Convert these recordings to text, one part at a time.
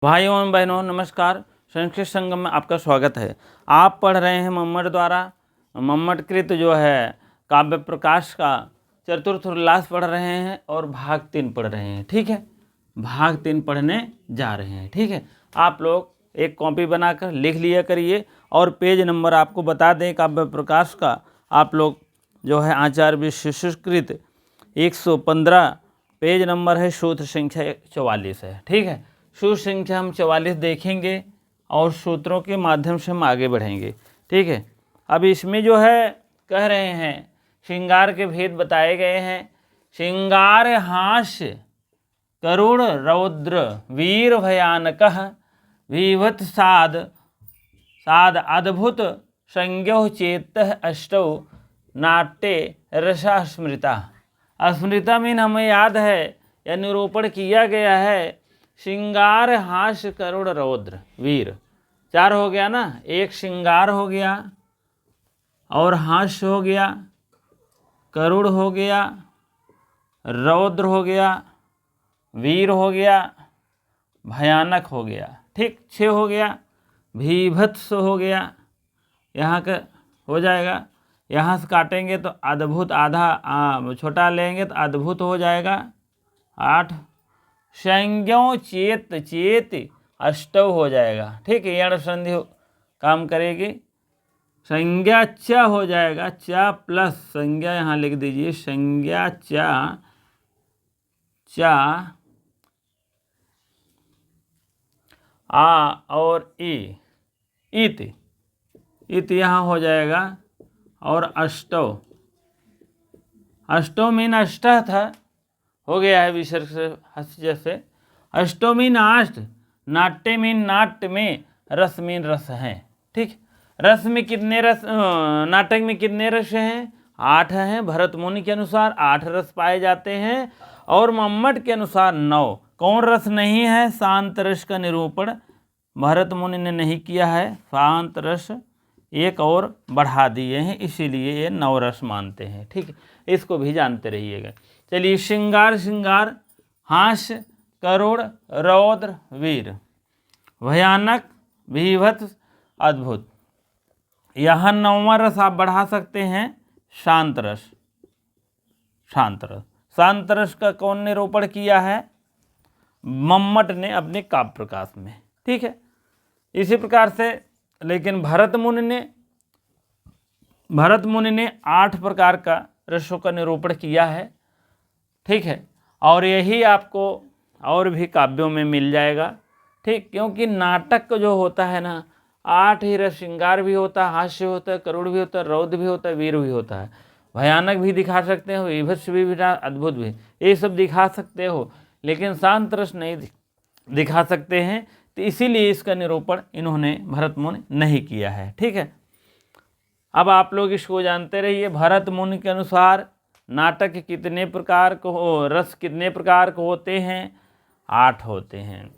भाइयों एवं बहनों नमस्कार। संस्कृत संगम में आपका स्वागत है। आप पढ़ रहे हैं मम्मट द्वारा मम्मटकृत जो है काव्य प्रकाश का चतुर्थ उल्लास पढ़ रहे हैं और भाग 3 पढ़ रहे हैं। ठीक है, भाग 3 पढ़ने जा रहे हैं। ठीक है, आप लोग एक कॉपी बनाकर लिख लिया करिए और पेज नंबर आपको बता दें काव्य प्रकाश का। आप लोग जो है आचार्य विशेषकृत 115 पेज नंबर है, सूत्र संख्या 44 है। ठीक है, सूत्र संख्या हम 44 देखेंगे और सूत्रों के माध्यम से हम आगे बढ़ेंगे। ठीक है, अब इसमें जो है कह रहे हैं श्रृंगार के भेद बताए गए हैं। श्रृंगार हास्य करुण रौद्र वीर भयानक विभत साद अद्भुत संज्ञो चेत अष्टौ नाट्य रसा स्मृता। स्मृता मीन हमें याद है या निरूपण किया गया है। श्रृंगार हास्य करुण रौद्र वीर 4 हो गया ना। एक श्रृंगार हो गया और हास्य हो गया, करुण हो गया, रौद्र हो गया, वीर हो गया, भयानक हो गया। ठीक, 6 हो गया। भीभत्स हो गया, यहाँ का हो जाएगा। यहाँ से काटेंगे तो अद्भुत आधा छोटा लेंगे तो अद्भुत हो जाएगा 8। संज्ञो चेत अष्टव हो जाएगा। ठीक है, यण संधि काम करेगी। संज्ञा च हो जाएगा, च प्लस संज्ञा यहाँ लिख दीजिए। संज्ञा च आ और इत यहाँ हो जाएगा। और अष्टव मीन अष्ट था, हो गया है विसर्ग से हस्य से। अष्टो मीन 8, नाट्य मीन नाट्य में, रस मीन रस हैं। ठीक, रस में कितने रस, नाटक में कितने रस हैं? 8 हैं। भरत मुनि के अनुसार 8 रस पाए जाते हैं और मम्मट के अनुसार 9। कौन रस नहीं है? शांत रस का निरूपण भरत मुनि ने नहीं किया है। शांत रस एक और बढ़ा दिए हैं, इसीलिए ये 9 रस मानते हैं। ठीक है, इसको भी जानते रहिएगा। चलिए, श्रृंगार हास्य करुण रौद्र वीर भयानक विभत्स अद्भुत। यहाँ 9वां रस आप बढ़ा सकते हैं, शांत रस। शांत रस का कौन निरूपण किया है? मम्मट ने अपने काव्य प्रकाश में। ठीक है, इसी प्रकार से लेकिन भरत मुनि ने 8 प्रकार का रसों का निरूपण किया है। ठीक है, और यही आपको और भी काव्यों में मिल जाएगा। ठीक, क्योंकि नाटक जो होता है ना, 8 ही रस, श्रृंगार भी होता है, हास्य होता है, करुण भी होता है, रौद्र भी होता है, वीर भी होता है। भयानक भी दिखा सकते हो, विभत्स भी, अद्भुत भी, ये सब दिखा सकते हो, लेकिन शांत रस नहीं दिखा सकते हैं। तो इसीलिए इसका निरूपण इन्होंने भरत मुनि नहीं किया है। ठीक है, अब आप लोग इसको जानते रहिए। भरत मुनि के अनुसार नाटक कितने प्रकार को, रस कितने प्रकार के होते हैं? 8 होते हैं।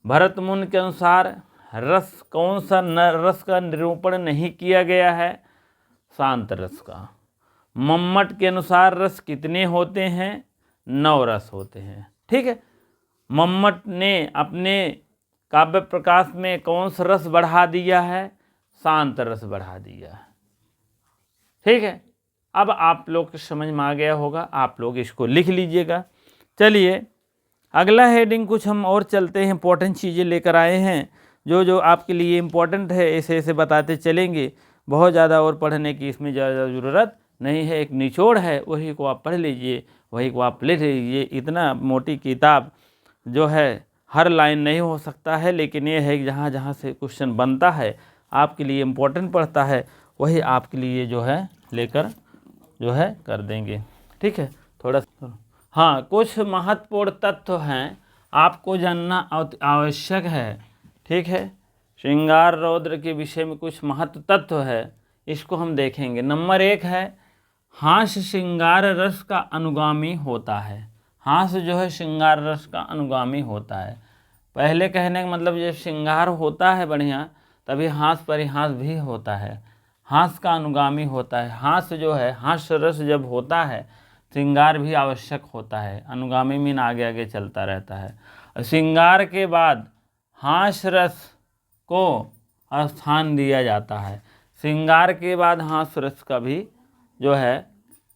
भरत मुनि के अनुसार रस कौन सा रस का निरूपण नहीं किया गया है? शांत रस का। मम्मट के अनुसार रस कितने होते हैं? 9 रस होते हैं। ठीक है, मम्मट ने अपने काव्य प्रकाश में कौन सा रस बढ़ा दिया है? शांत रस बढ़ा दिया है। ठीक है, अब आप लोग समझ में आ गया होगा, आप लोग इसको लिख लीजिएगा। चलिए, अगला हेडिंग कुछ हम और चलते हैं, इंपॉर्टेंट चीज़ें लेकर आए हैं जो आपके लिए इम्पोर्टेंट है, ऐसे बताते चलेंगे। बहुत ज़्यादा और पढ़ने की इसमें ज़्यादा ज़रूरत नहीं है, एक निचोड़ है, वही को आप पढ़ लीजिए, वही को आप लिख लीजिए। इतना मोटी किताब जो है हर लाइन नहीं हो सकता है, लेकिन ये है कि जहाँ जहाँ से क्वेश्चन बनता है, आपके लिए इम्पोर्टेंट पड़ता है, वही आपके लिए जो है लेकर जो है कर देंगे। ठीक है, थोड़ा हाँ, कुछ महत्वपूर्ण तत्व हैं आपको जानना आवश्यक है। ठीक है, श्रृंगार रौद्र के विषय में कुछ महत्व तत्व है, इसको हम देखेंगे। नंबर 1 है, हास्य श्रृंगार रस का अनुगामी होता है। हास्य जो है श्रृंगार रस का अनुगामी होता है। पहले कहने का मतलब जब श्रृंगार होता है बढ़िया, तभी हास्य परिहास भी होता है, हास्य का अनुगामी होता है। हास्य जो है, हास्य रस जब होता है, श्रृंगार भी आवश्यक होता है। अनुगामी मीन आगे आगे चलता रहता है। श्रृंगार के बाद हास्य रस को स्थान दिया जाता है। श्रृंगार के बाद हास्य रस का भी जो है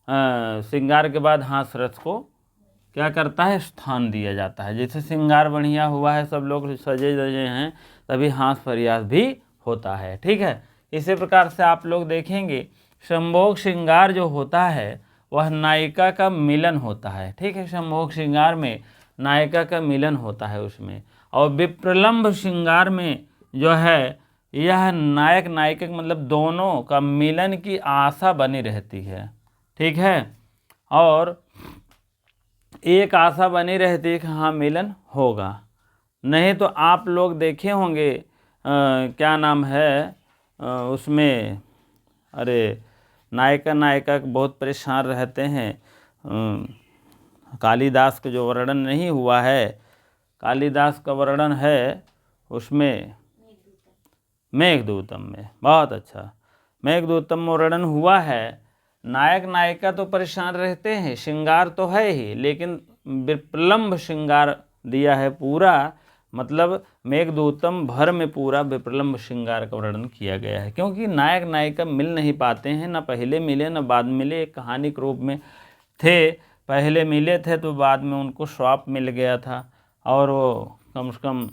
श्रृंगार के बाद हास्य रस को क्या करता है, स्थान दिया जाता है। जैसे श्रृंगार बढ़िया हुआ है, सब लोग सजे धजे हैं, तभी हास्य प्रयास भी होता है। ठीक है, इसी प्रकार से आप लोग देखेंगे संभोग श्रृंगार जो होता है वह नायिका का मिलन होता है। ठीक है, संभोग श्रृंगार में नायिका का मिलन होता है उसमें। और विप्रलम्भ श्रृंगार में जो है यह नायक नायिका मतलब दोनों का मिलन की आशा बनी रहती है। ठीक है, और एक आशा बनी रहती है कि हाँ मिलन होगा। नहीं तो आप लोग देखे होंगे क्या नाम है उसमें, अरे नायिका नायिका बहुत परेशान रहते हैं। कालिदास का जो वर्णन नहीं हुआ है, कालिदास का वर्णन है उसमें मेघदूतम में, बहुत अच्छा मेघदूतम में वर्णन हुआ है। नायक नायिका तो परेशान रहते हैं, श्रृंगार तो है ही, लेकिन विप्रलम्भ श्रृंगार दिया है पूरा, मतलब मेघदूतम भर में पूरा विप्रलम्भ श्रृंगार का वर्णन किया गया है। क्योंकि नायक नायिका मिल नहीं पाते हैं, ना पहले मिले ना बाद मिले, एक कहानी के रूप में थे। पहले मिले थे तो बाद में उनको श्राप मिल गया था, और वो कम से कम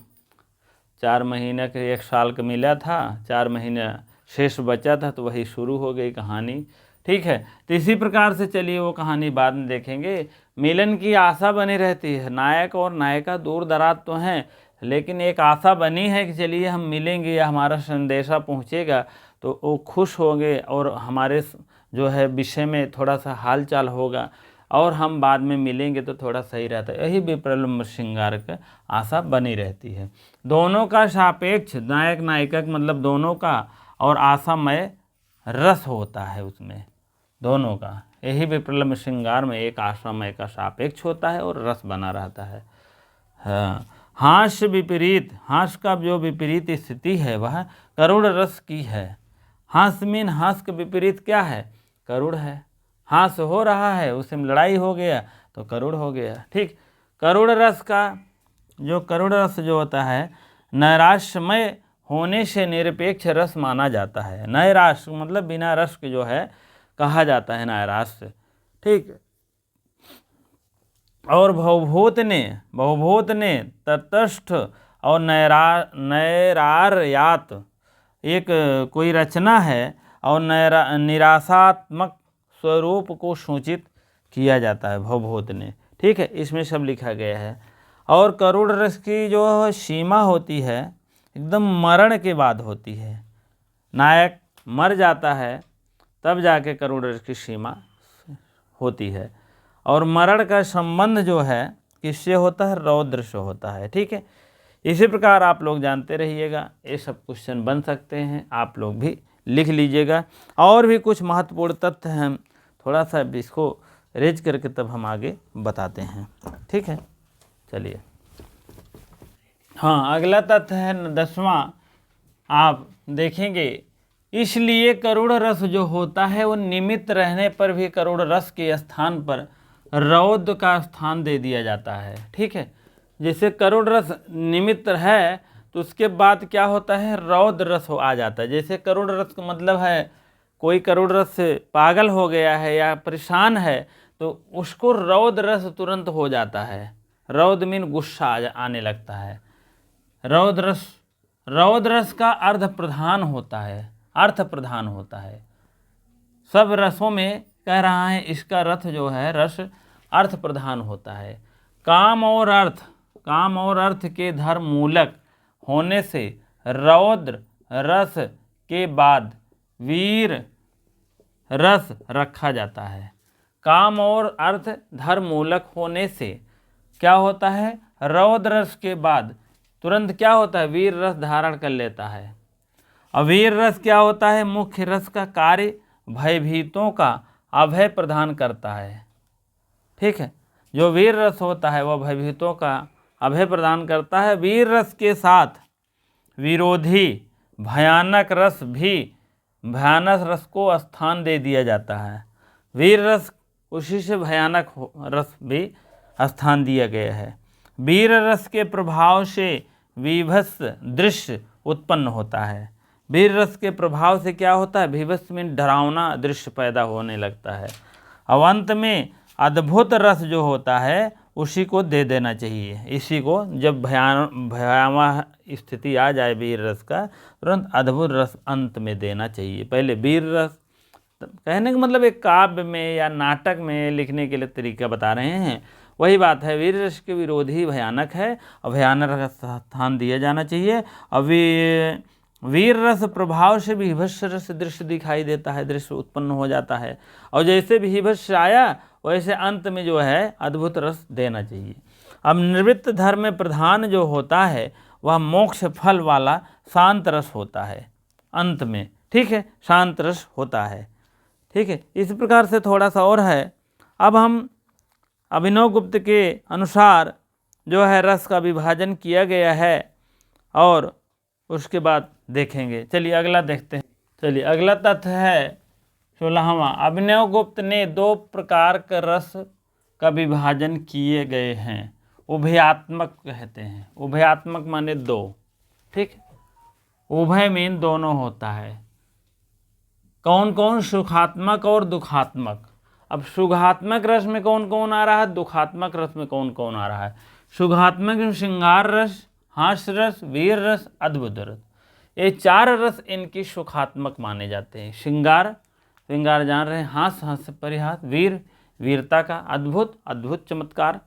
4 महीने के 1 साल का मिला था, 4 महीने शेष बचा था, तो वही शुरू हो गई कहानी। ठीक है, तो इसी प्रकार से चलिए वो कहानी बाद में देखेंगे। मिलन की आशा बनी रहती है, नायक और नायिका दूर दराज तो हैं, लेकिन एक आशा बनी है कि चलिए हम मिलेंगे या हमारा संदेशा पहुंचेगा तो वो खुश होंगे और हमारे जो है विषय में थोड़ा सा हाल चाल होगा, और हम बाद में मिलेंगे तो थोड़ा सही रहता है। यही विप्रलम्भ श्रृंगार का आशा बनी रहती है। दोनों का सापेक्ष, नायक नायिका मतलब दोनों का, और आशामय रस होता है उसमें दोनों का। यही विप्रलम्भ श्रृंगार में एक आशामय का सापेक्ष होता है और रस बना रहता है। हाँ, हास्य विपरीत, हास्य का जो विपरीत स्थिति है वह करुण रस की है। हास्य मीन हास्य का विपरीत क्या है, करुण है। हास्य हो रहा है, उसमें लड़ाई हो गया तो करुण हो गया। ठीक, करुण रस का जो करुण रस जो होता है नैराश्यमय होने से निरपेक्ष रस माना जाता है। नैराश्य मतलब बिना रस के जो है कहा जाता है नैराश्य। ठीक, और भवभूत ने तटस्थ और नैरार्यात एक कोई रचना है, और निराशात्मक स्वरूप को सूचित किया जाता है भवभूत ने। ठीक है, इसमें सब लिखा गया है। और करुण रस की जो सीमा होती है एकदम मरण के बाद होती है। नायक मर जाता है तब जाके करुण रस की सीमा होती है, और मरण का संबंध जो है किससे होता है, रौद्र से होता है। ठीक है, इसी प्रकार आप लोग जानते रहिएगा, ये सब क्वेश्चन बन सकते हैं, आप लोग भी लिख लीजिएगा। और भी कुछ महत्वपूर्ण तथ्य हैं, थोड़ा सा इसको रेज करके तब हम आगे बताते हैं। ठीक है, चलिए। हाँ, अगला तथ्य है 10वां, आप देखेंगे इसलिए करुण रस जो होता है वो निमित्त रहने पर भी करुण रस के स्थान पर रौद्र का स्थान दे दिया जाता है। ठीक है, जैसे करुण रस निमित्त है तो उसके बाद क्या होता है, रौद्र रस आ जाता है। जैसे करुण रस का मतलब है कोई करुण रस से पागल हो गया है या परेशान है तो उसको रौद्र रस तुरंत हो जाता है। रौद्र मीन गुस्सा आने लगता है। रौद्र रस का अर्थ प्रधान होता है, अर्थ प्रधान होता है। सब रसों में कह रहा है इसका रथ जो है रस अर्थ प्रधान होता है। काम और अर्थ के धर्म मूलक होने से रौद्र रस के बाद वीर रस रखा जाता है। काम और अर्थ धर्म मूलक होने से क्या होता है, रौद्र रस के बाद तुरंत क्या होता है, वीर रस धारण कर लेता है। और वीर रस क्या होता है, मुख्य रस का कार्य भयभीतों का अभय प्रदान करता है। ठीक है, जो वीर रस होता है वह भयभीतों का अभय प्रदान करता है। वीर रस के साथ विरोधी भयानक रस को स्थान दे दिया जाता है। वीर रस उसी से भयानक रस भी स्थान दिया गया है। वीर रस के प्रभाव से विभत्स दृश्य उत्पन्न होता है। वीर रस के प्रभाव से क्या होता है, विभत्स में डरावना दृश्य पैदा होने लगता है। अब अंत में अद्भुत रस जो होता है उसी को दे देना चाहिए। इसी को जब भयावह स्थिति आ जाए वीर रस का, तुरंत अद्भुत रस अंत में देना चाहिए। पहले वीर रस कहने का मतलब एक काव्य में या नाटक में लिखने के लिए तरीका बता रहे हैं। वही बात है, वीर रस के विरोधी भयानक है और भयानक का स्थान दिया जाना चाहिए। अभी वीर रस प्रभाव से विभत्स रस दृश्य दिखाई देता है, दृश्य उत्पन्न हो जाता है। और जैसे विभत्स आया वैसे अंत में जो है अद्भुत रस देना चाहिए। अब निवृत्त धर्म में प्रधान जो होता है वह मोक्ष फल वाला शांत रस होता है अंत में, ठीक है, शांत रस होता है, ठीक है। इस प्रकार से थोड़ा सा और है। अब हम अभिनवगुप्त के अनुसार जो है रस का विभाजन किया गया है और उसके बाद देखेंगे। चलिए अगला देखते हैं। चलिए अगला तथ्य है 16वां, अभिनवगुप्त ने 2 प्रकार के रस का विभाजन किए गए हैं। उभयात्मक कहते हैं, उभयात्मक माने 2, ठीक। उभय में दोनों होता है। कौन कौन, सुखात्मक और दुखात्मक। अब सुखात्मक रस में कौन कौन आ रहा है, दुखात्मक रस में कौन कौन आ रहा है। सुखात्मक में श्रृंगार रस, हास्य रस, वीर रस, अद्भुत रस, ये 4 रस इनकी सुखात्मक माने जाते हैं। श्रृंगार, श्रृंगार जान रहे हैं, हास्य, हास्य परिहास, वीर, वीरता का, अद्भुत, अद्भुत चमत्कार,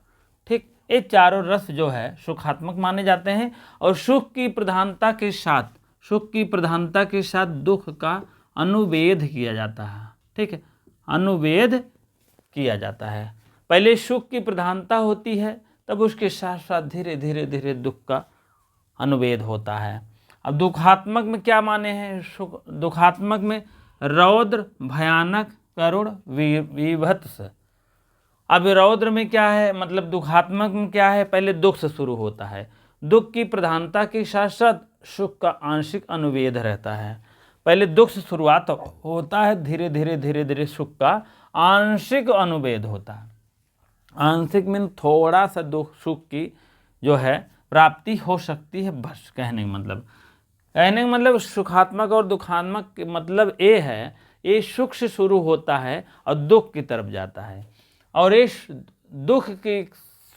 ठीक। ये चारों रस जो है सुखात्मक माने जाते हैं। और सुख की प्रधानता के साथ, सुख की प्रधानता के साथ दुख का अनुवेद किया जाता है, ठीक है, अनुवेद किया जाता है। पहले सुख की प्रधानता होती है, तब उसके साथ साथ धीरे धीरे धीरे दुख का अनुवेद होता है। अब दुखात्मक में क्या माने हैं, सुख दुखात्मक में रौद्र, भयानक, करुण, विभत्स। अब रौद्र में क्या है, मतलब दुखात्मक में क्या है, पहले दुख से शुरू होता है। दुख की प्रधानता के साथ साथ सुख का आंशिक अनुवेद रहता है। पहले दुख से शुरुआत होता है, धीरे धीरे धीरे धीरे सुख का आंशिक अनुवेद होता है। आंशिक में थोड़ा सा दुख सुख की जो है प्राप्ति हो सकती है, बस कहने का मतलब सुखात्मक और दुखात्मक के मतलब ये है, ये सुख से शुरू होता है और दुख की तरफ जाता है। और ये दुख की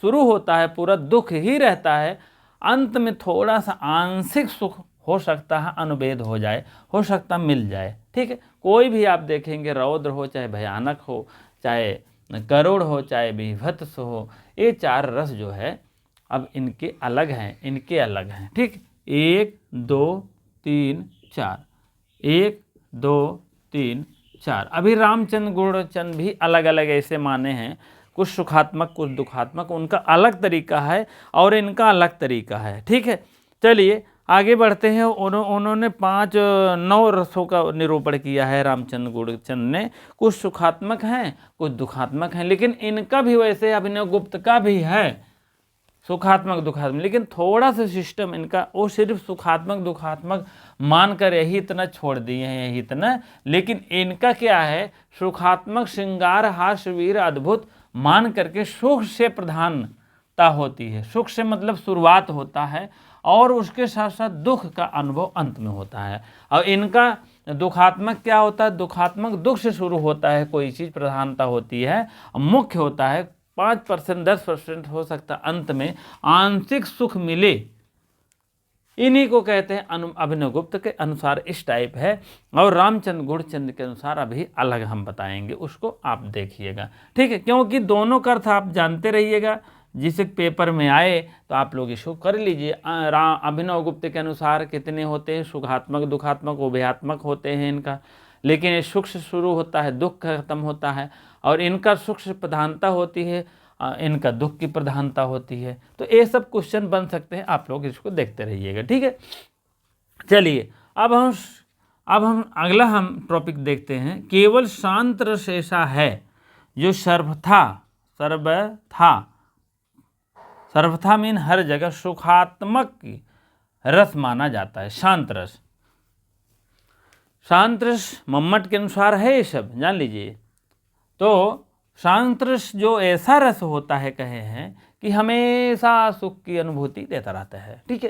शुरू होता है, पूरा दुख ही रहता है, अंत में थोड़ा सा आंशिक सुख हो सकता है, अनुवेद हो जाए, हो सकता मिल जाए, ठीक है। कोई भी आप देखेंगे, रौद्र हो चाहे भयानक हो, चाहे करुण हो, चाहे विभत्स हो, ये 4 रस जो है अब इनके अलग हैं, इनके अलग हैं, ठीक। 1 2 3 4, 1 2 3 4। अभी रामचंद्र गुणचंद भी अलग अलग ऐसे माने हैं, कुछ सुखात्मक कुछ दुखात्मक, उनका अलग तरीका है और इनका अलग तरीका है, ठीक है। चलिए आगे बढ़ते हैं। उन्होंने 9 रसों का निरूपण किया है रामचंद्र गुणचंद ने। कुछ सुखात्मक हैं, कुछ दुखात्मक हैं, लेकिन इनका भी वैसे अभिनवगुप्त का भी है सुखात्मक दुखात्मक, लेकिन थोड़ा सा सिस्टम इनका वो सिर्फ सुखात्मक दुखात्मक मानकर यही इतना छोड़ दिए हैं, यही इतना। लेकिन इनका क्या है, सुखात्मक श्रृंगार हास्य वीर अद्भुत मान करके सुख से प्रधानता होती है। सुख से मतलब शुरुआत होता है और उसके साथ साथ दुख का अनुभव अंत में होता है। और इनका दुखात्मक क्या होता है, दुखात्मक दुख से शुरू होता है, कोई चीज़ प्रधानता होती है, मुख्य होता है, 5% 10% हो सकता है, अंत में आंशिक सुख मिले। इन्हीं को कहते हैं अभिनवगुप्त के अनुसार इस टाइप है, और रामचंद्र गुणचंद के अनुसार अभी अलग हम बताएंगे, उसको आप देखिएगा, ठीक है। क्योंकि दोनों का अर्थ आप जानते रहिएगा, जिसे पेपर में आए तो आप लोग इसको कर लीजिए। अभिनवगुप्त के अनुसार कितने होते हैं, सुखात्मक दुखात्मक उभयात्मक होते हैं इनका, लेकिन ये सुख से शुरू होता है, दुख खत्म होता है, और इनका सुख से प्रधानता होती है, इनका दुख की प्रधानता होती है। तो ये सब क्वेश्चन बन सकते हैं, आप लोग इसको देखते रहिएगा, ठीक है। चलिए अब हम अगला टॉपिक देखते हैं। केवल शांत रस ऐसा है जो सर्वथा मीन हर जगह सुखात्मक रस माना जाता है। शांत रस मम्मट के अनुसार है, ये सब जान लीजिए। तो शांत रस जो ऐसा रस होता है, कहे हैं कि हमेशा सुख की अनुभूति देता रहता है, ठीक है।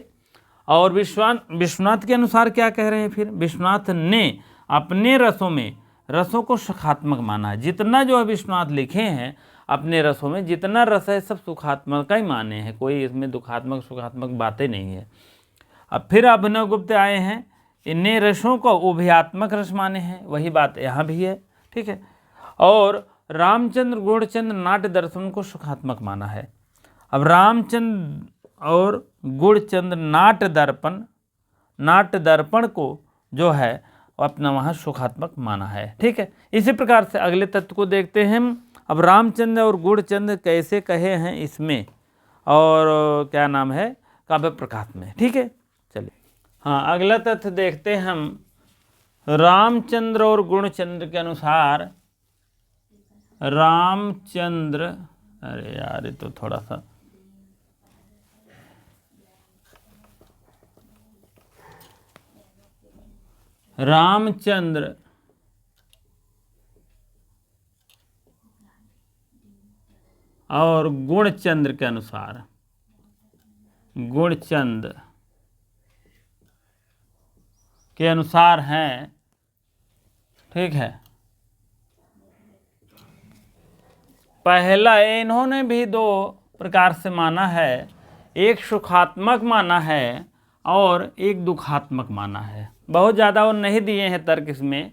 और विश्वनाथ के अनुसार क्या कह रहे हैं फिर, विश्वनाथ ने अपने रसों में, रसों को सुखात्मक माना है। जितना जो है विश्वनाथ लिखे हैं अपने रसों में जितना रस है सब सुखात्मक का ही माने हैं, कोई इसमें दुखात्मक सुखात्मक बातें नहीं है। अब फिर अभिनव गुप्त आए हैं, इन्हें रसों को उभयात्मक रस माने हैं, वही बात यहाँ भी है, ठीक है। और रामचंद्र गूढ़चंद नाट्य दर्शन को सुखात्मक माना है। अब रामचंद्र और गूढ़चंद नाट्य दर्पण को जो है अपना वहाँ सुखात्मक माना है, ठीक है। इसी प्रकार से अगले तत्व को देखते हैं। अब रामचंद्र और गूढ़चंद कैसे कहे हैं इसमें, और क्या नाम है, काव्य प्रकाश में, ठीक है। चलिए हाँ, अगला तथ्य देखते हैं हम। रामचंद्र और गूढ़चंद के अनुसार रामचंद्र, अरे यार ये तो थोड़ा सा, रामचंद्र और गुणचंद्र के अनुसार, गुणचंद के अनुसार हैं, ठीक है। पहला इन्होंने भी दो प्रकार से माना है, एक सुखात्मक माना है और एक दुखात्मक माना है। बहुत ज़्यादा और नहीं दिए हैं तर्क इसमें,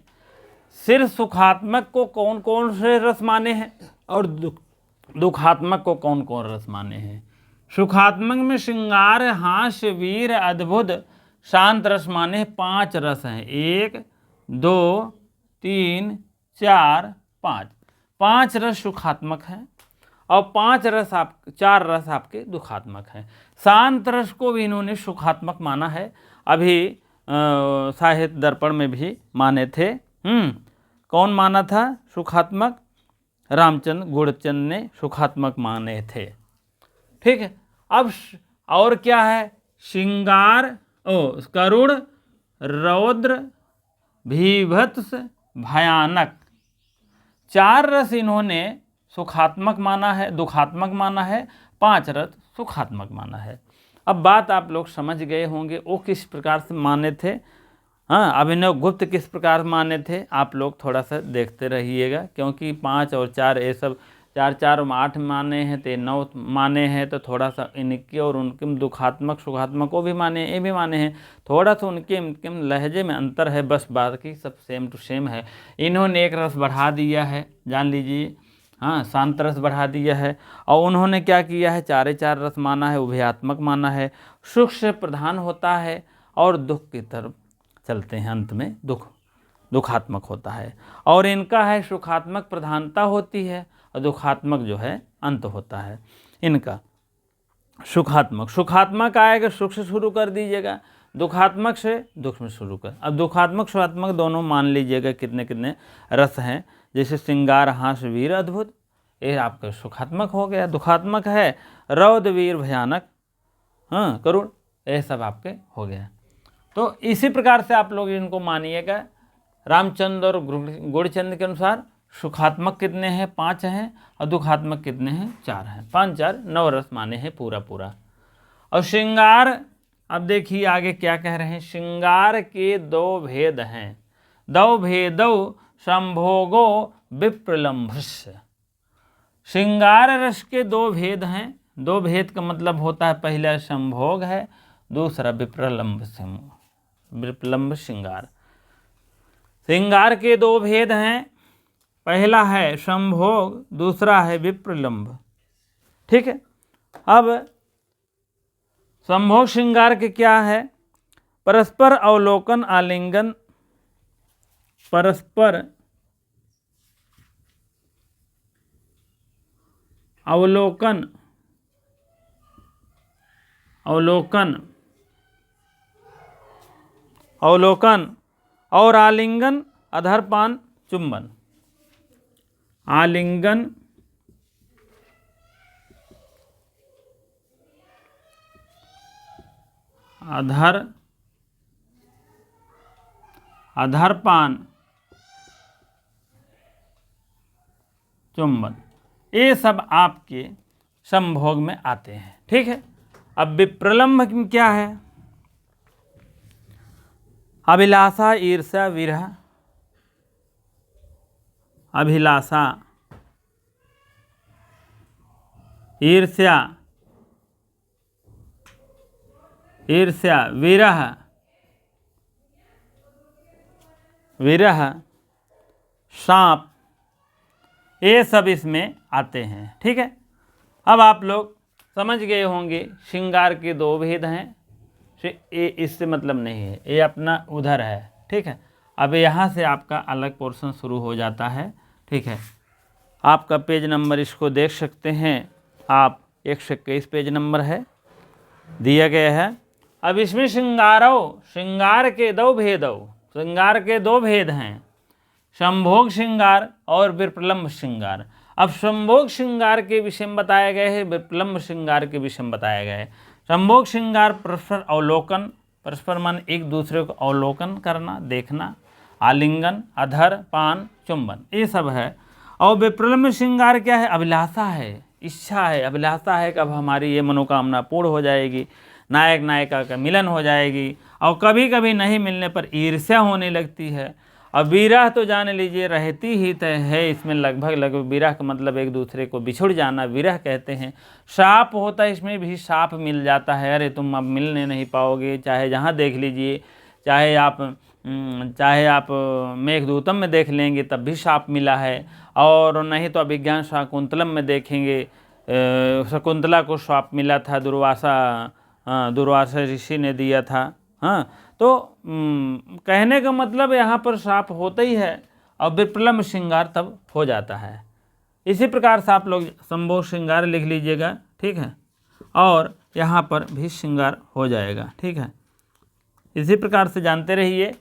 सिर्फ सुखात्मक को कौन कौन से रस माने हैं और दुखात्मक को कौन कौन रस माने हैं। सुखात्मक में श्रृंगार, हास्य, वीर, अद्भुत, शांत रस माने 5 रस हैं, 1 2 3 4 5, 5 रस सुखात्मक हैं और 4 रस आपके दुखात्मक हैं। शांत रस को भी इन्होंने सुखात्मक माना है, अभी साहित्य दर्पण में भी माने थे। कौन माना था सुखात्मक, रामचंद्र गूढ़चंद ने सुखात्मक माने थे, ठीक है। अब और क्या है, श्रृंगार, करुण, रौद्र, भीभत्स, भयानक, 4 रस इन्होंने सुखात्मक माना है, दुखात्मक माना है, 5 रस सुखात्मक माना है। अब बात आप लोग समझ गए होंगे वो किस प्रकार से माने थे। हाँ, अभिनव गुप्त किस प्रकार माने थे, आप लोग थोड़ा सा देखते रहिएगा, क्योंकि 5 और 4 ये सब 4 4 8 माने हैं, तो 9 माने हैं, तो थोड़ा सा इनके और उनके दुखात्मक सुखात्मक को भी माने, ये भी माने हैं, थोड़ा सा उनके लहजे में अंतर है, बस बाकी सब सेम टू सेम है। इन्होंने एक रस बढ़ा दिया है, जान लीजिए, हाँ, शांत रस बढ़ा दिया है, और उन्होंने क्या किया है, 4 रस माना है, उभयात्मक माना है, सुख से प्रधान होता है और दुख की तरफ चलते हैं, अंत में दुखात्मक होता है। और इनका है सुखात्मक प्रधानता होती है और दुखात्मक जो है अंत होता है इनका। सुखात्मक आएगा सुख से शुरू कर दीजिएगा, दुखात्मक से दुख में शुरू कर। अब दुखात्मक सुखात्मक दोनों मान लीजिएगा कितने कितने रस हैं, जैसे श्रृंगार, हास, वीर, अद्भुत, ये आपका सुखात्मक हो गया। दुखात्मक है रौद्र, वीर, भयानक, हाँ, करुण, ये सब आपके हो गया। तो इसी प्रकार से आप लोग इनको मानिएगा। रामचंद्र और गूढ़चंद के अनुसार सुखात्मक कितने हैं, 5 हैं, और दुखात्मक कितने हैं, 4 हैं। 5 4 9 रस माने हैं पूरा। और श्रृंगार, अब देखिए आगे क्या कह रहे हैं, श्रृंगार के 2 भेद हैं, 2 भेदौ संभोगो विप्रलम्भस्य। श्रृंगार रस के 2 भेद हैं, 2 भेद का मतलब होता है, पहला संभोग है, दूसरा विप्रलम्भ श्रृंगार। श्रृंगार के 2 भेद हैं, पहला है संभोग, दूसरा है विप्रलम्भ, ठीक है। अब संभोग श्रृंगार के क्या है, परस्पर अवलोकन, आलिंगन, परस्पर अवलोकन और आलिंगन, अधरपान, चुंबन। आलिंगन, अधरपान, चुंबन, ये सब आपके संभोग में आते हैं, ठीक है। अब विप्रलम्भ क्या है, अभिलाषा, ईर्ष्या, विरह, अभिलाषा, ईर्ष्या, ईर्ष्या, विरह, विरह, सांप, ये सब इसमें आते हैं। ठीक है, अब आप लोग समझ गए होंगे श्रृंगार के दो भेद हैं। ये इससे मतलब नहीं है, ये अपना उधर है। ठीक है, अब यहाँ से आपका अलग पोर्शन शुरू हो जाता है। ठीक है, आपका पेज नंबर इसको देख सकते हैं आप, 121 पेज नंबर है, दिया गया है। अब इसमें श्रृंगार के दो भेदौ, श्रृंगार के दो भेद हैं, संभोग श्रृंगार और विप्रलम्ब श्रृंगार। अब संभोग श्रृंगार के विषय में बताया गया है, विप्रलम्ब श्रृंगार के विषय में बताया गया है। संभोग श्रृंगार परस्पर अवलोकन, परस्पर मन एक दूसरे को अवलोकन करना, देखना, आलिंगन, अधर, पान, चुंबन, ये सब है। और विप्रलम्ब श्रृंगार क्या है? अभिलाषा है, इच्छा है, अभिलाषा है कि अब हमारी ये मनोकामना पूर्ण हो जाएगी, नायक नायिका का मिलन हो जाएगी। और कभी कभी नहीं मिलने पर ईर्ष्या होने लगती है। अब विरह तो जान लीजिए रहती ही तय है, इसमें लगभग विरह का मतलब एक दूसरे को बिछुड़ जाना, विरह कहते हैं। शाप होता है, इसमें भी शाप मिल जाता है, अरे तुम अब मिलने नहीं पाओगे, चाहे जहाँ देख लीजिए, चाहे आप मेघदूतम में देख लेंगे तब भी शाप मिला है, और नहीं तो अभिज्ञान शाकुंतलम में देखेंगे, शकुंतला को शाप मिला था, दुर्वासा ऋषि ने दिया था। हाँ, तो कहने का मतलब यहाँ पर शाप होता ही है, और विप्रलम्ब श्रृंगार तब हो जाता है। इसी प्रकार से आप लोग संभोग श्रृंगार लिख लीजिएगा। ठीक है, और यहाँ पर भी श्रृंगार हो जाएगा। ठीक है, इसी प्रकार से जानते रहिए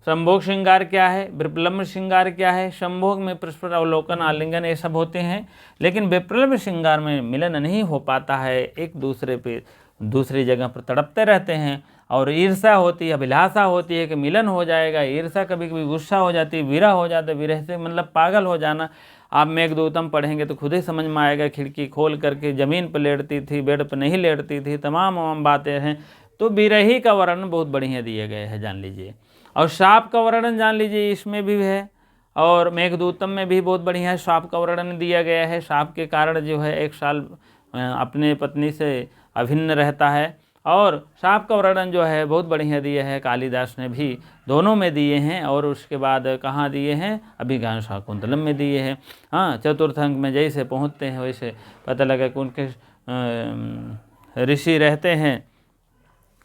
संभोग श्रृंगार क्या है, विप्रलम्ब श्रृंगार क्या है। संभोग में परस्पर अवलोकन, आलिंगन ये सब होते हैं, लेकिन विप्रलम्ब श्रृंगार में मिलन नहीं हो पाता है, एक दूसरे पे दूसरी जगह पर तड़पते रहते हैं। और ईर्ष्या होती है, अभिलाषा होती है कि मिलन हो जाएगा, ईर्ष्या कभी कभी गुस्सा हो जाती है, विरह हो जाता है, विरह से मतलब पागल हो जाना। आप मेघदूतम पढ़ेंगे तो खुद ही समझ में आएगा, खिड़की खोल करके ज़मीन पर लेटती थी, बेड पर नहीं लेटती थी, तमाम बातें हैं। तो विरही का वर्णन बहुत बढ़िया दिए गए हैं, जान लीजिए। और शाप का वर्णन जान लीजिए, इसमें भी है, और मेघदूतम में भी बहुत बढ़िया है, शाप का वर्णन दिया गया है। शाप के कारण जो है 1 साल अपने पत्नी से अभिन्न रहता है, और शाप का वर्णन जो है बहुत बढ़िया दिए है, कालिदास ने भी दोनों में दिए हैं। और उसके बाद कहाँ दिए हैं? अभिज्ञान शाकुंतलम में दिए हैं। हाँ, चतुर्थ अंक में जैसे पहुँचते हैं वैसे पता लगा कि उनके ऋषि रहते हैं,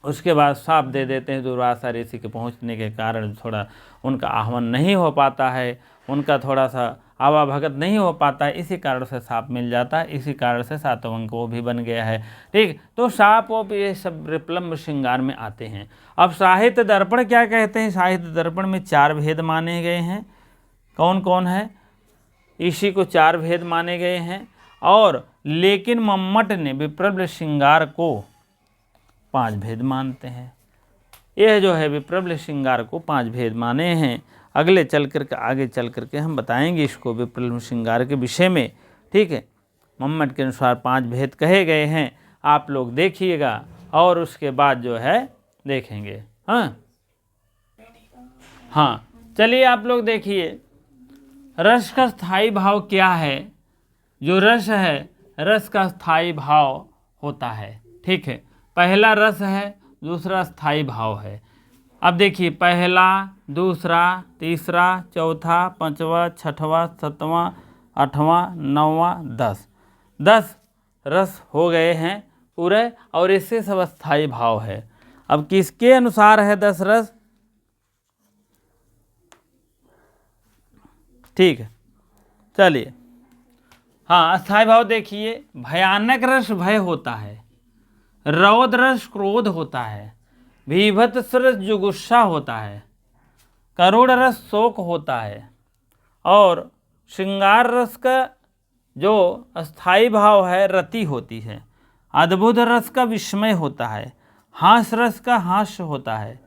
उसके बाद शाप दे देते हैं। दुर्वासा ऋषि के पहुँचने के कारण थोड़ा उनका आह्वान नहीं हो पाता है, उनका थोड़ा सा आवाभगत नहीं हो पाता है, इसी कारण से शाप मिल जाता है, इसी कारण से 7वां अंक वो भी बन गया है। ठीक, तो शाप वो ये सब विप्रलम्ब श्रृंगार में आते हैं। अब साहित्य दर्पण क्या कहते हैं? साहित्य दर्पण में 4 भेद माने गए हैं। कौन कौन है? इसी को 4 भेद माने गए हैं, और लेकिन मम्मट ने विप्रलम्ब श्रृंगार को 5 भेद मानते हैं। यह जो है विप्रलम्ब श्रृंगार को 5 भेद माने हैं। आगे चल करके हम बताएंगे इसको विप्रलम्ब श्रृंगार के विषय में। ठीक है, मम्मट के अनुसार 5 भेद कहे गए हैं, आप लोग देखिएगा और उसके बाद जो है देखेंगे। हाँ, चलिए आप लोग देखिए रस का स्थायी भाव क्या है। जो रस है, रस का स्थायी भाव होता है। ठीक है, पहला रस है, दूसरा स्थायी भाव है। अब देखिए, पहला, दूसरा, तीसरा, चौथा, 5वां, 6वां, 7वां, 8वां, 9वां, 10 रस हो गए हैं पूरे, और इससे सब स्थायी भाव है। अब किसके अनुसार है 10 रस? ठीक है, चलिए। हाँ, स्थायी भाव देखिए, भयानक रस भय होता है, रौद्र रस क्रोध होता है, भीभत्स रस जुगुस्सा होता है, करुण रस शोक होता है, और श्रृंगार रस का जो अस्थायी भाव है रति होती है, अद्भुत रस का विस्मय होता है, हास रस का हास्य होता है,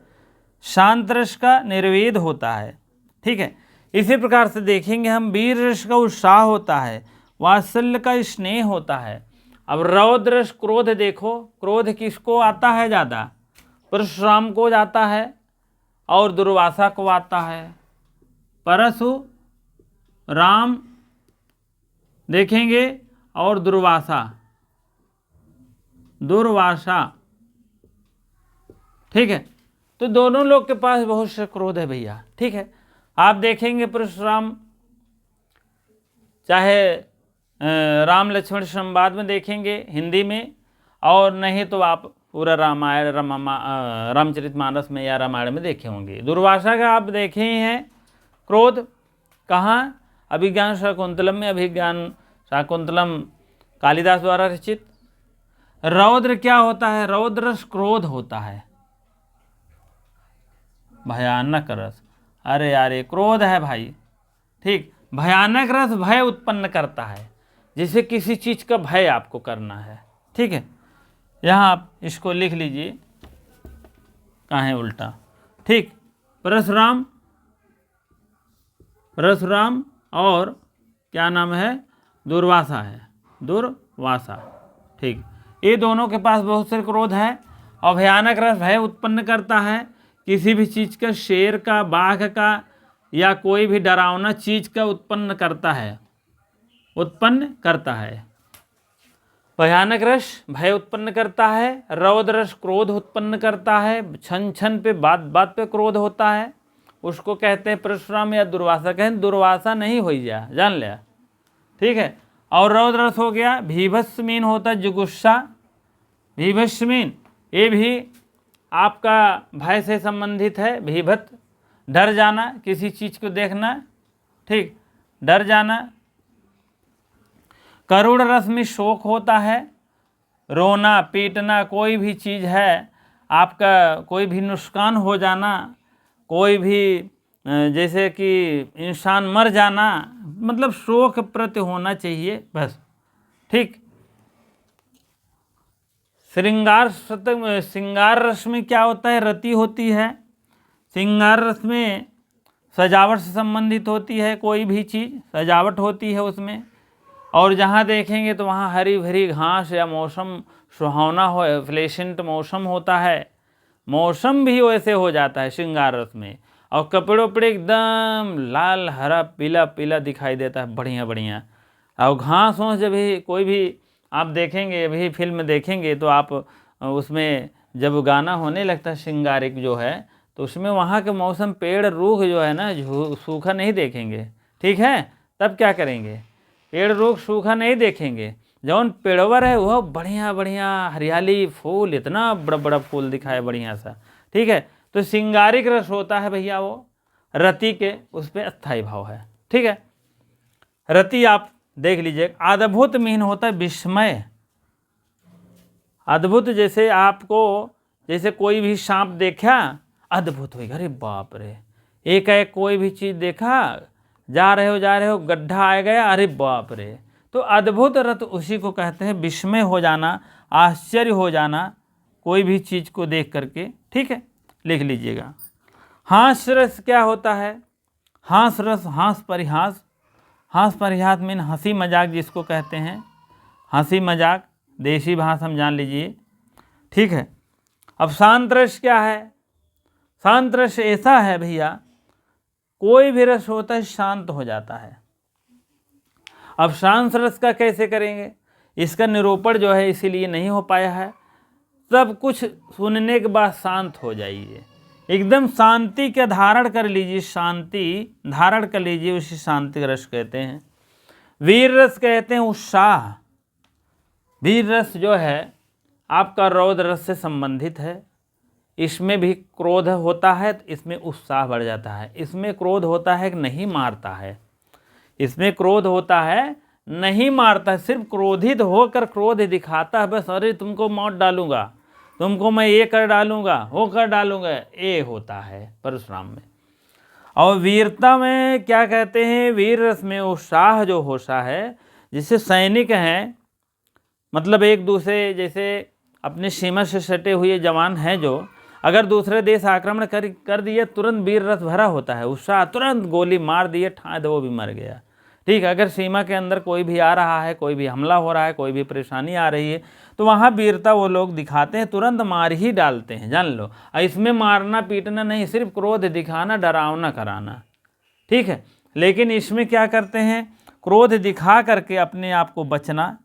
शांत रस का निर्वेद होता है। ठीक है, इसी प्रकार से देखेंगे हम, वीर रस का उत्साह होता है, वात्सल्य का स्नेह होता है। अब रौद्र रस क्रोध देखो, क्रोध किसको आता है ज़्यादा? परशुराम को जाता है, और दुर्वासा को आता है। परशुराम देखेंगे और दुर्वासा, ठीक है। तो दोनों लोग के पास बहुत से क्रोध है भैया, ठीक है। आप देखेंगे परशुराम, चाहे राम लक्ष्मण संवाद में देखेंगे हिंदी में, और नहीं तो आप पूरा रामायण रामचरितमानस में या रामायण में देखे होंगे। दुर्वासा का आप देखे ही हैं क्रोध, कहाँ? अभिज्ञान शाकुंतलम में। अभिज्ञान शाकुंतलम कालिदास द्वारा रचित। रौद्र क्या होता है? रौद्र रस क्रोध होता है, भयानक रस। अरे यार ये क्रोध है भाई, ठीक। भयानक रस भय उत्पन्न करता है, जैसे किसी चीज का भय आपको करना है, ठीक है। यहाँ आप इसको लिख लीजिए, कहाँ है उल्टा, ठीक। परशुराम और क्या नाम है? दुर्वासा है, दुर्वासा, ठीक। ये दोनों के पास बहुत से क्रोध है और भयानक रस भय उत्पन्न करता है। किसी भी चीज का, शेर का, बाघ का या कोई भी डरावना चीज का उत्पन्न करता है। भयानक रस भय उत्पन्न करता है, रौद्र रस क्रोध उत्पन्न करता है, क्षण क्षण पे बात बात पे क्रोध होता है, उसको कहते हैं परशुराम या दुर्वासा। कहें दुर्वासा नहीं हो जा, जान लिया, ठीक है। और रौद्र रस हो गया भीभत्समीन होता है, जुगुस्सा। भीभत्समीन ये भी आपका भय से संबंधित है। भीभत्स डर जाना, किसी चीज को देखना, ठीक, डर जाना। करुण रस में शोक होता है, रोना पीटना, कोई भी चीज़ है आपका, कोई भी नुकसान हो जाना, कोई भी जैसे कि इंसान मर जाना, मतलब शोक प्रति होना चाहिए बस, ठीक। श्रृंगार रस में क्या होता है? रति होती है। श्रृंगार रस में सजावट से संबंधित होती है, कोई भी चीज़ सजावट होती है उसमें। और जहाँ देखेंगे तो वहाँ हरी भरी घास या मौसम सुहावना हो, प्लेसेंट मौसम होता है, मौसम भी वैसे हो जाता है श्रृंगार रस में। और कपड़े उपड़े एकदम लाल हरा पीला पीला दिखाई देता है, बढ़िया बढ़िया। और घास वास जब भी कोई भी आप देखेंगे, अभी फिल्म देखेंगे तो आप उसमें जब गाना होने लगता है श्रृंगारिक जो है, तो उसमें वहाँ के मौसम पेड़ रूख जो है ना, सूखा नहीं देखेंगे, ठीक है। तब क्या करेंगे? पेड़ रूख सूखा नहीं देखेंगे, जौन पेड़वर है वह बढ़िया बढ़िया हरियाली, फूल, इतना बड़ा बड़ा फूल दिखाए बढ़िया सा, ठीक है। तो श्रृंगारिक रस होता है भैया वो रति के, उस पर अस्थायी भाव है, ठीक है। रति आप देख लीजिए। अद्भुत मीन होता है विस्मय। अद्भुत जैसे आपको, जैसे कोई भी सांप देखा अद्भुत हो, अरे बाप रे। एक कोई भी चीज़ देखा, जा रहे हो गड्ढा आ गया, अरे बाप रे। तो अद्भुत रत उसी को कहते हैं, विस्मय हो जाना, आश्चर्य हो जाना कोई भी चीज़ को देख करके, ठीक है। लिख लीजिएगा। हास रस क्या होता है? हास रस, हास परिहास। हास परिहास मीन हंसी मजाक जिसको कहते हैं, हंसी मजाक, देसी भाषा हम जान लीजिए, ठीक है। अब शांत रस क्या है? शांत रस ऐसा है भैया, कोई भी रस होता है शांत हो जाता है। अब शांत रस का कैसे करेंगे? इसका निरूपण जो है इसीलिए नहीं हो पाया है। सब कुछ सुनने के बाद शांत हो जाइए, एकदम शांति का धारण कर लीजिए, शांति धारण कर लीजिए, उसी शांति रस कहते हैं। वीर रस कहते हैं उत्साह। वीर रस जो है आपका रौद्र रस से संबंधित है। इसमें भी क्रोध होता है तो इसमें उत्साह बढ़ जाता है। इसमें क्रोध होता है कि नहीं मारता है, इसमें क्रोध होता है नहीं मारता है, सिर्फ क्रोधित होकर क्रोध दिखाता है बस। अरे तुमको मार डालूंगा, तुमको मैं ये कर डालूंगा, वो कर डालूंगा, ये होता है परशुराम में। और वीरता में क्या कहते हैं? वीर रस में उत्साह जो होता है, जिससे सैनिक हैं, मतलब एक दूसरे जैसे अपने सीमा से सटे हुए जवान हैं, जो अगर दूसरे देश आक्रमण कर दिए तुरंत वीर रस भरा होता है, उत्साह, तुरंत गोली मार दिए, ठाए दो वो भी मर गया, ठीक है, अगर सीमा के अंदर कोई भी आ रहा है, कोई भी हमला हो रहा है, कोई भी परेशानी आ रही है, तो वहाँ वीरता वो लोग दिखाते हैं, तुरंत मार ही डालते हैं, जान लो। इसमें मारना पीटना नहीं, सिर्फ क्रोध दिखाना, डरावना कराना, ठीक है। लेकिन इसमें क्या करते हैं, क्रोध दिखा करके अपने आप को बचना,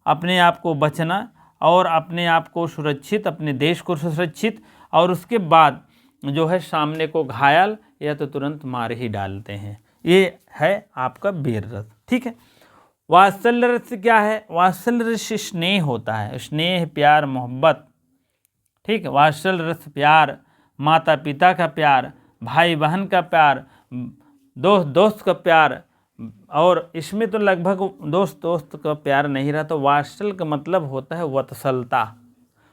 अपने आप को बचना और अपने आप को सुरक्षित, अपने देश को सुरक्षित, और उसके बाद जो है सामने को घायल या तो तुरंत मार ही डालते हैं। ये है आपका वीर रस, ठीक है। वात्सल्य रस क्या है, वात्सल्य रस स्नेह होता है, स्नेह, प्यार, मोहब्बत, ठीक है। वात्सल्य रस प्यार, माता पिता का प्यार, भाई बहन का प्यार, दोस्त दोस्त का प्यार, और इसमें तो लगभग दोस्त दोस्त का प्यार नहीं रहा। तो वात्सल्य का मतलब होता है वत्सलता,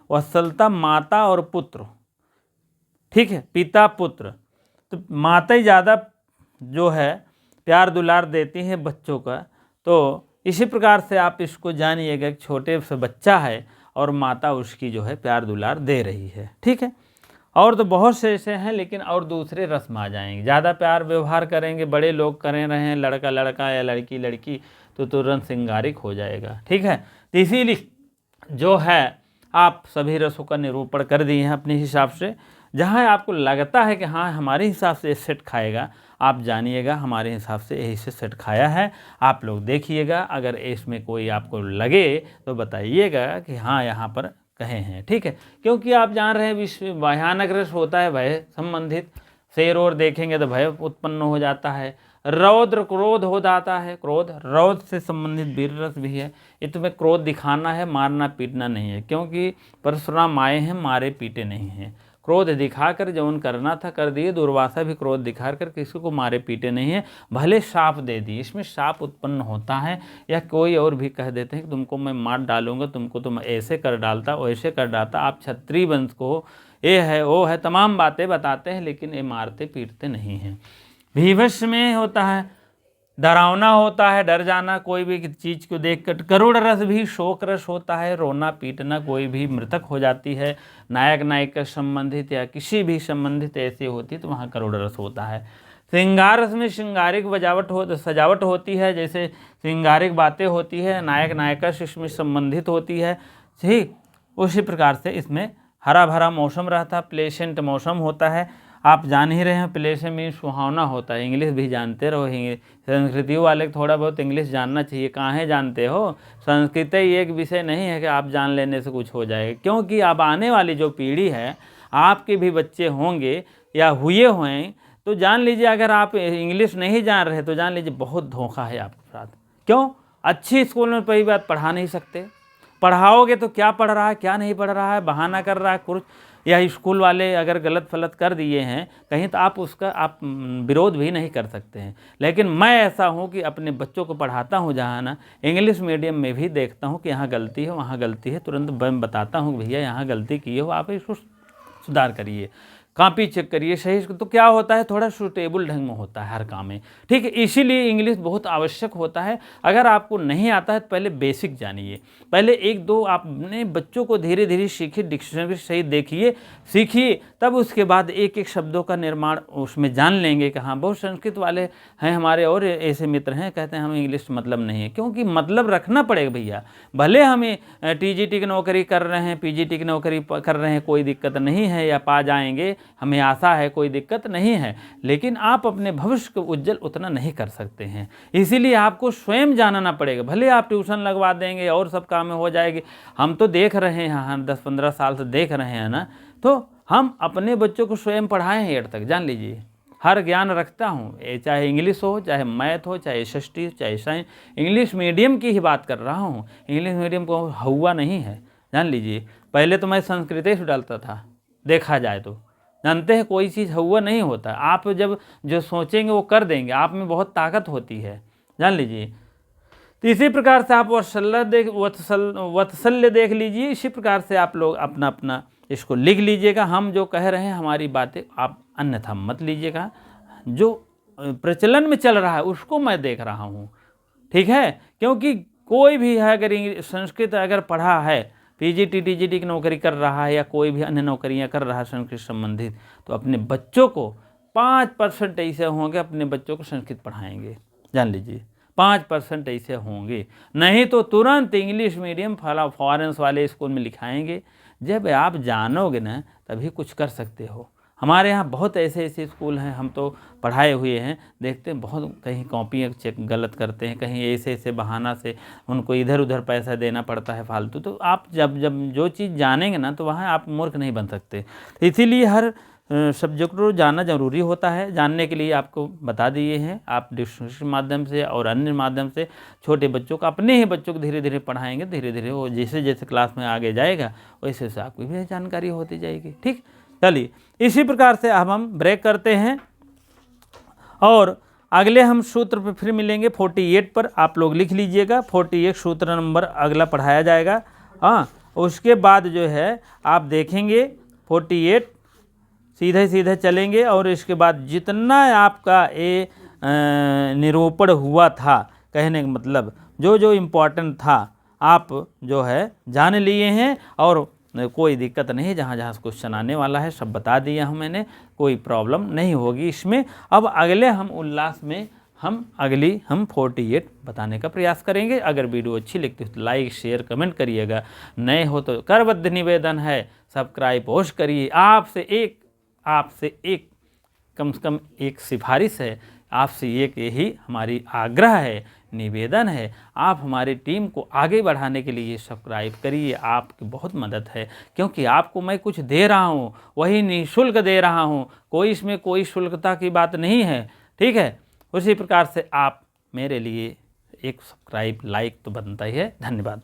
वत्सलता माता और पुत्र, ठीक है, पिता पुत्र। तो माता ही ज़्यादा जो है प्यार दुलार देती हैं बच्चों का। तो इसी प्रकार से आप इसको जानिएगा, एक छोटे से बच्चा है और माता उसकी जो है प्यार दुलार दे रही है, ठीक है। और तो बहुत से ऐसे हैं, लेकिन और दूसरे रस्म आ जाएंगे, ज़्यादा प्यार व्यवहार करेंगे, बड़े लोग करें रहे हैं, लड़का लड़का या लड़की लड़की, तो तुरंत श्रृंगारिक हो जाएगा, ठीक है। तो इसीलिए जो है आप सभी रसों का निरूपण कर दिए हैं अपने हिसाब से। जहाँ आपको लगता है कि हाँ हमारे हिसाब से सेट खाएगा, आप जानिएगा हमारे हिसाब से यही से सेट खाया है। आप लोग देखिएगा, अगर इसमें कोई आपको लगे तो बताइएगा कि हाँ यहाँ पर कहे हैं, ठीक है। क्योंकि आप जान रहे हैं विश्व भयानक रस होता है भय संबंधित, शेर और देखेंगे तो भय उत्पन्न हो जाता है, रौद्र क्रोध हो जाता है, क्रोध रौद्र से संबंधित वीर रस भी है। इसमें क्रोध दिखाना है, मारना पीटना नहीं है, क्योंकि परशुराम आए हैं, मारे पीटे नहीं हैं। क्रोध दिखाकर जो उन करना था कर दिए, दुर्वासा भी क्रोध दिखाकर किसी को मारे पीटे नहीं है, भले शाप दे दिए। इसमें शाप उत्पन्न होता है, या कोई और भी कह देते हैं कि तुमको मैं मार डालूंगा, तुमको तो मैं ऐसे कर डालता, वैसे कर डालता, आप क्षत्रिय वंश को, ये है वो है, तमाम बातें बताते हैं, लेकिन ये मारते पीटते नहीं हैं। भीभत्स में होता है, डरावना होता है, डर जाना कोई भी चीज़ को देखकर। करुण रस भी शोक रस होता है, रोना पीटना, कोई भी मृतक हो जाती है, नायक नायिका संबंधित या किसी भी संबंधित ऐसी होती है तो वहाँ करुण रस होता है। श्रृंगार रस में श्रृंगारिक सजावट होती है, जैसे श्रृंगारिक बातें होती है, नायक नायिका से इसमें संबंधित होती है, ठीक उसी प्रकार से इसमें हरा भरा मौसम रहता है, प्लेसेंट मौसम होता है। आप जान ही रहे हैं प्लेसेंट मीन सुहावना होता है, इंग्लिश भी जानते रहो, संस्कृति वाले थोड़ा बहुत इंग्लिश जानना चाहिए। कहाँ है जानते हो, संस्कृत एक विषय नहीं है कि आप जान लेने से कुछ हो जाएगा, क्योंकि अब आने वाली जो पीढ़ी है, आपके भी बच्चे होंगे या हुए हुए, तो जान लीजिए अगर आप इंग्लिश नहीं जान रहे तो जान लीजिए बहुत धोखा है आपके साथ। क्यों, अच्छी स्कूल में पहली बात पढ़ा नहीं सकते, पढ़ाओगे तो क्या पढ़ रहा है क्या नहीं पढ़ रहा है, बहाना कर रहा है कुछ, या स्कूल वाले अगर गलत फलत कर दिए हैं कहीं तो आप उसका आप विरोध भी नहीं कर सकते हैं। लेकिन मैं ऐसा हूँ कि अपने बच्चों को पढ़ाता हूँ, जहाँ ना इंग्लिश मीडियम में भी देखता हूँ कि यहाँ गलती है वहाँ गलती है, तुरंत मैं बताता हूँ भैया यहाँ गलती की हो, आप इसको सुधार करिए, कॉपी चेक करिए सही। तो क्या होता है, थोड़ा सुटेबल ढंग में होता है हर काम में, ठीक है। इसीलिए इंग्लिश बहुत आवश्यक होता है। अगर आपको नहीं आता है तो पहले बेसिक जानिए, पहले एक दो आपने बच्चों को धीरे धीरे सीखिए, डिक्शनरी सही देखिए सीखिए, तब उसके बाद एक एक शब्दों का निर्माण उसमें जान लेंगे कि हाँ। बहुत संस्कृत वाले हैं हमारे और ऐसे मित्र हैं, कहते हैं हमें इंग्लिश मतलब नहीं है, क्योंकि मतलब रखना पड़ेगा भैया। भले हमें टीजीटी की नौकरी कर रहे हैं, पीजीटी की नौकरी कर रहे हैं, कोई दिक्कत नहीं है, या पा जाएंगे, हमें आशा है, कोई दिक्कत नहीं है, लेकिन आप अपने भविष्य को उज्जवल उतना नहीं कर सकते हैं। इसीलिए आपको स्वयं जानना पड़ेगा। भले आप ट्यूशन लगवा देंगे और सब काम में हो जाएगी, हम तो देख रहे हैं, हाँ 10-15 साल से देख रहे हैं ना, तो हम अपने बच्चों को स्वयं पढ़ाए हैं 8 तक, जान लीजिए। हर ज्ञान रखता हूँ, चाहे इंग्लिश हो, चाहे मैथ हो, चाहे SST हो, चाहे साइंस, इंग्लिश मीडियम की ही बात कर रहा हूँ। इंग्लिश मीडियम को हुआ नहीं है, जान लीजिए। पहले तो मैं संस्कृत ही डालता था, देखा जाए तो जानते हैं कोई चीज़ हुआ नहीं होता। आप जब जो सोचेंगे वो कर देंगे, आप में बहुत ताकत होती है, जान लीजिए। तो इसी प्रकार से आप वत्सल्य देख लीजिए। इसी प्रकार से आप लोग अपना अपना इसको लिख लीजिएगा। हम जो कह रहे हैं हमारी बातें आप अन्यथा मत लीजिएगा, जो प्रचलन में चल रहा है उसको मैं देख रहा हूँ, ठीक है। क्योंकि कोई भी है अगर संस्कृत अगर पढ़ा है, पीजीटी टीजीटी की नौकरी कर रहा है या कोई भी अन्य नौकरियां कर रहा है संस्कृत संबंधित, तो अपने बच्चों को 5% ऐसे होंगे अपने बच्चों को संस्कृत पढ़ाएंगे, जान लीजिए 5% ऐसे होंगे, नहीं तो तुरंत इंग्लिश मीडियम फॉरेंस वाले स्कूल में लिखाएंगे। जब आप जानोगे ना तभी कुछ कर सकते हो। हमारे यहाँ बहुत ऐसे ऐसे स्कूल हैं, हम तो पढ़ाए हुए हैं, देखते हैं बहुत कहीं कॉपियाँ चेक गलत करते हैं, कहीं ऐसे ऐसे बहाना से उनको इधर उधर पैसा देना पड़ता है फालतू। तो आप जब जो चीज़ जानेंगे ना तो वहाँ आप मूर्ख नहीं बन सकते। इसीलिए हर सब्जेक्ट को जानना ज़रूरी होता है। जानने के लिए आपको बता दिए हैं, आप डिस्कशन माध्यम से और अन्य माध्यम से छोटे बच्चों को, अपने ही बच्चों को धीरे धीरे पढ़ाएंगे, धीरे धीरे वो जैसे जैसे क्लास में आगे जाएगा वैसे वैसे आपको भी जानकारी होती जाएगी। ठीक, चलिए इसी प्रकार से अब हम ब्रेक करते हैं और अगले हम सूत्र पर फिर मिलेंगे 48 पर। आप लोग लिख लीजिएगा, 48 सूत्र नंबर अगला पढ़ाया जाएगा। हाँ, उसके बाद जो है आप देखेंगे 48 सीधे सीधे चलेंगे और इसके बाद जितना आपका ये निरूपण हुआ था, कहने का मतलब जो जो इम्पोर्टेंट था आप जो है जान लिए हैं और कोई दिक्कत नहीं, जहाँ जहाँ क्वेश्चन आने वाला है सब बता दिया हूँ मैंने, कोई प्रॉब्लम नहीं होगी इसमें। अब अगले हम उल्लास में हम 48 बताने का प्रयास करेंगे। अगर वीडियो अच्छी लगती है तो लाइक शेयर कमेंट करिएगा, नए हो तो करबद्ध निवेदन है सब्सक्राइब पोस्ट करिए। आपसे एक कम से कम एक सिफारिश है, आपसे एक यही हमारी आग्रह है, निवेदन है, आप हमारी टीम को आगे बढ़ाने के लिए सब्सक्राइब करिए। आपकी बहुत मदद है, क्योंकि आपको मैं कुछ दे रहा हूँ वही निःशुल्क दे रहा हूँ, कोई इसमें कोई शुल्कता की बात नहीं है। ठीक है, उसी प्रकार से आप मेरे लिए एक सब्सक्राइब लाइक तो बनता ही है। धन्यवाद।